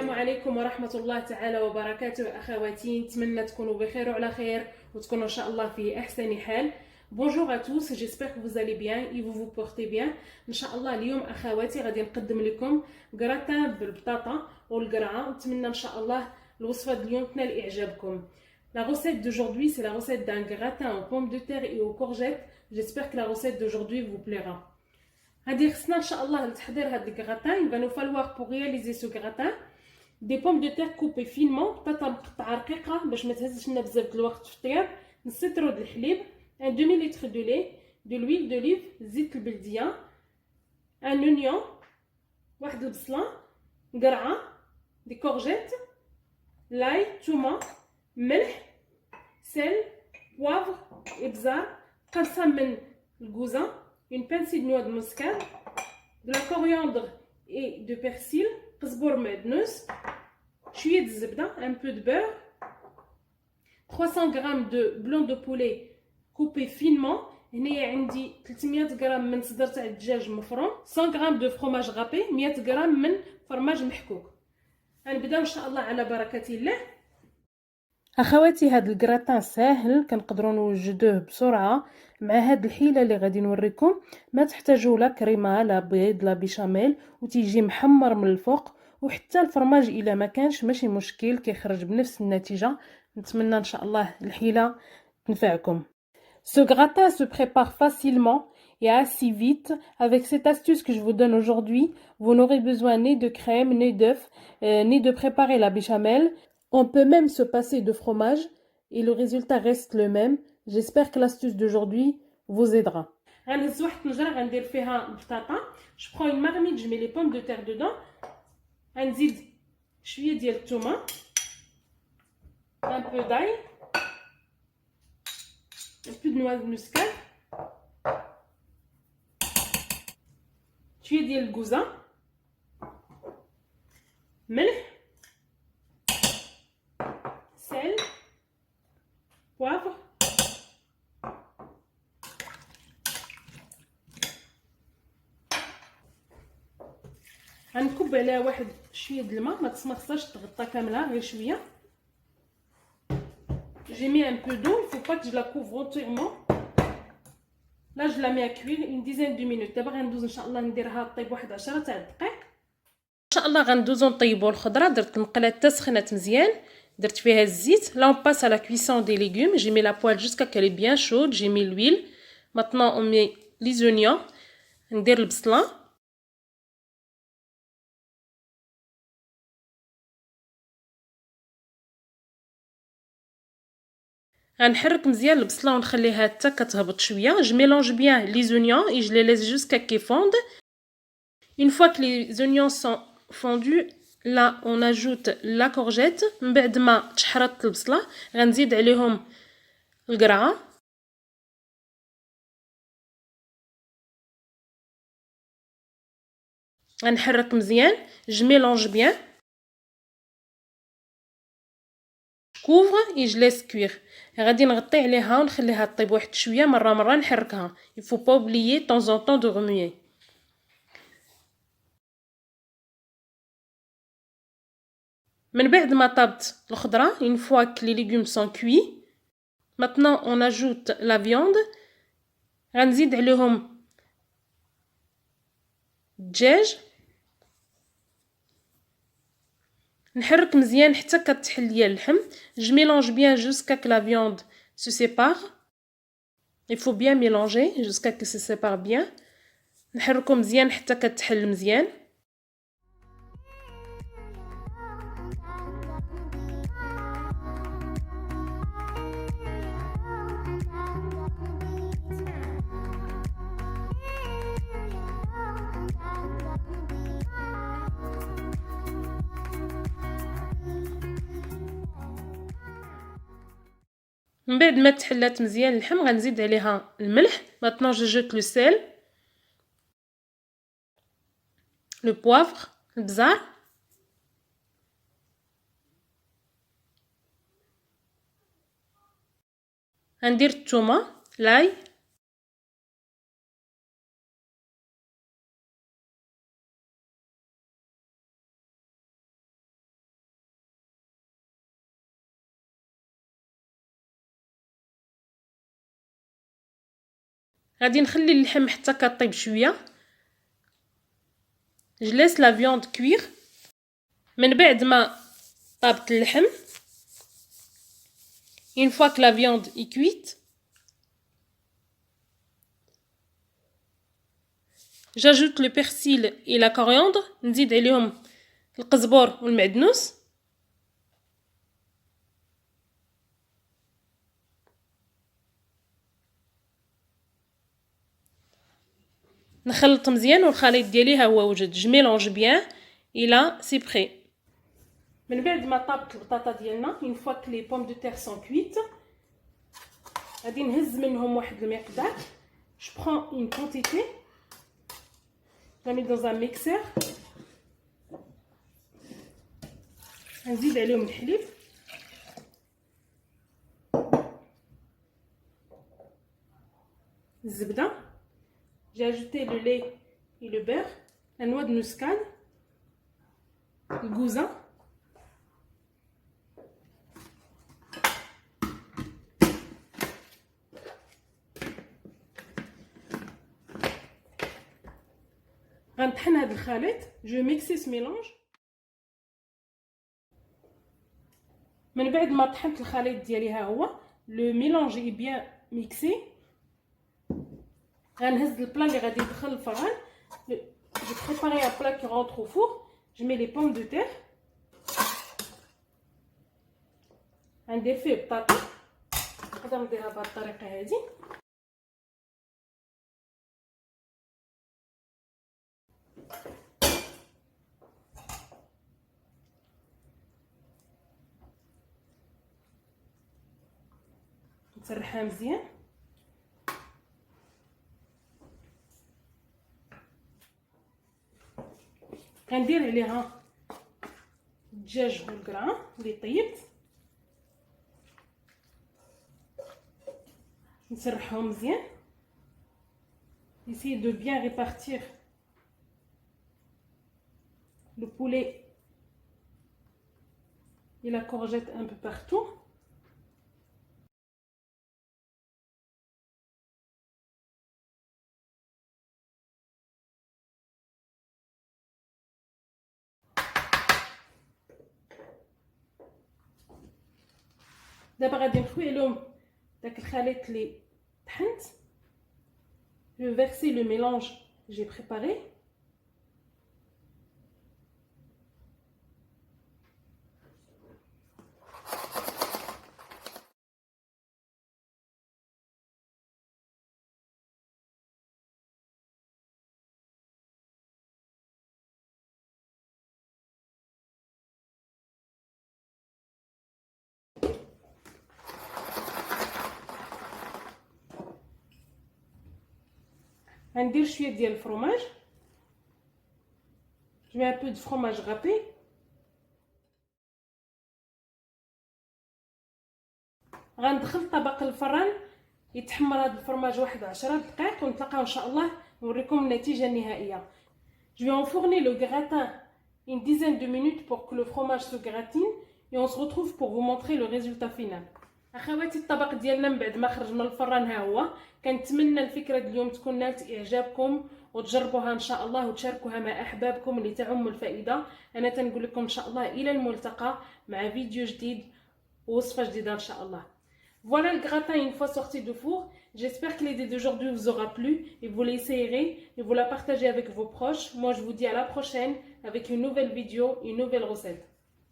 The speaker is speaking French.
السلام عليكم ورحمة الله تعالى وبركاته أخواتي، نتمنى تكونوا بخير وعلى خير وتكونوا إن شاء الله في أحسن حال. Bonjour à tous, j'espère que vous allez bien et vous vous portez bien. إن شاء الله اليوم أخواتي غادي نقدم لكم قراطان بالبطاطا والقرعة، نتمنى إن شاء الله الوصفة اليوم تنال إعجابكم. La recette d'aujourd'hui, c'est la recette d'un gratin aux pommes de terre et aux courgettes. J'espère que la recette d'aujourd'hui vous plaira. غادي خصنا ان شاء الله لتحضير هذا الكغاتان. Il va nous falloir pour réaliser ce gratin des pommes de terre coupées finement، بطاطا مقطعه رقيقه باش ما تهزش لنا بزاف د الوقت في الطياب، نص لتر د الحليب، un demi litre de lait، de l'huile d'olive، زيت البلديه، un oignon، واحد البصله، قرعه، دي كورجيت، لاي، تومه، ملح، سل، بوافر، ابزار، قرصه من الكوزه، une pincée de noix de muscade, de la coriandre et de persil, قزبر معدنوس، شوية الزبدة، un peu de beurre, 300 g de blanc de poulet coupé finement. هنايا عندي 300 غرام من صدر تاع الدجاج مفروم، 100 g de fromage râpé، 100 g من فرماج محكوك. غنبداو ان شاء الله على بركة الله. اخواتي هذا الكراتان ساهل، كنقدروا نوجدوه بسرعه مع هاد الحيله اللي غادي نوريكم. ما تحتاجوا لا كريمه لا بيض لا بيشاميل، وتيجي محمر من الفوق، وحتى الفرماج الا ما كانش ماشي مشكل، كيخرج بنفس النتيجه. نتمنى ان شاء الله الحيله تنفعكم. Ce gratin se prépare facilement et assez vite. Avec cette astuce que je vous donne aujourd'hui, vous n'aurez besoin ni de crème, ni d'œuf, ni de préparer la béchamel. On peut même se passer de fromage et le résultat reste le même. J'espère que l'astuce d'aujourd'hui vous aidera. غنهز واحد الطنجره غندير فيها البطاطا. Je prends une marmite, je mets les pommes de terre dedans. غنزيد شويه ديال الثومه، un peu d'ail، un peu de noix de muscade، شويه ديال الكوزه، ملح، sel، poivre، غنكب عليها واحد شويه د الماء، ما خصهاش تغطى كامله، غير شويه. J'ai mis un peu d'eau, il faut pas que je la couvre entièrement. Là je la mets à cuire une dizaine de minutes. دابا غندوز ان شاء الله نديرها طيب واحد 10 تاع الدقائق. ان شاء الله غندوزو نطيبو الخضره. درت المقله حتى سخنات مزيان، درت فيها الزيت. Là on passe à la cuisson des légumes. J'ai mis la poêle jusqu'à qu'elle est bien chaude. J'ai mis l'huile. Maintenant on met les oignons. ندير البصله، غنحرك مزيان البصله ونخليها حتى كتهبط شويه. Je mélange bien les oignons et je les laisse jusqu'à qu'ils fondent. Une fois que les oignons sont fondus, là on ajoute la courgette. من بعد ما تشحرت البصله غنزيد عليهم القرعه، غنحرك مزيان. Je mélange bien. couvre et je laisse cuire. غادي نغطي عليها ونخليها طيب واحد شويه، مره نحركها. Il faut pas oublier de temps en temps de remuer. من بعد ما طابت الخضره، une fois que les légumes sont cuits, maintenant on ajoute la viande. غنزيد عليهم الدجاج، نحرك مزيان حتى كتحل ليا اللحم. Je mélange bien jusqu'à que la viande se sépare. Il faut bien mélanger jusqu'à que se sépare bien. نحركو مزيان حتى كتحل مزيان. من بعد ما تحلات مزيان اللحم غنزيد عليها الملح. Maintenant je jette le sel، le poivre، البزار، غندير الثومه، لاي، غادي نخلي اللحم حتى كطيب شويه. Je laisse la viande cuire. من بعد ما طابت اللحم, une fois que la viande est cuite, j'ajoute le persil et la coriandre. نزيد عليهم القزبور والمعدنوس. نخلط مزيان والخليط ديالي ها هو وجد. Je mélange bien et là c'est prêt. من بعد ما طابت البطاطا ديالنا, une fois que les pommes de terre sont cuites, غادي نهز منهم واحد المقدار. Je prends une quantité, je la mets dans un mixeur. نزيد عليهم الحليب. الزبده. J'ai ajouté le lait et le beurre, la noix de muscade, le gousin. غنطحن هذا الخليط. Je vais mixer ce mélange. من بعد ما طحنت الخليط ديالي ها هو, le mélange est bien mixé. غنهز البلا اللي غادي يدخل الفران. J'ai préparé un plat qui rentre au four. Je mets les pommes de terre. غندير فيه بطاطا. نقدر نديرها بهذه الطريقه هذه. نسرحها مزيان. غندير عليها الدجاج والكرا اللي طيبت. نسرحهم مزيان. Essayez de bien répartir le poulet et la courgette un peu partout. دابا غادي نخوي لهم داك الخليط اللي طحنت. Je vais verser le mélange que j'ai préparé. غندير شويه ديال الفرماج. Je mets un peu de fromage râpé. غندخل الطبق للفران يتحمر هذا الفرماج واحد 10 دقائق ونتلاقاو ان شاء الله نوريكم النتيجه النهائيه. Je vais enfourner le gratin une dizaine de minutes pour que le fromage se gratine et on se retrouve pour vous montrer le résultat final. اخواتي الطبق ديالنا من بعد ما خرج من الفران ها هو. كنتمنى الفكره ديال اليوم تكون نالت اعجابكم وتجربوها ان شاء الله وتشاركوها مع احبابكم اللي تعم الفائده. انا تنقول لكم ان شاء الله الى الملتقى مع فيديو جديد ووصفه جديده ان شاء الله. Voilà le gratin une fois sorti du four. J'espère que l'idée d'aujourd'hui vous aura plu et vous l'essayerez et vous la partagez avec vos proches. Moi je vous dis à la prochaine avec une nouvelle vidéo, une nouvelle recette.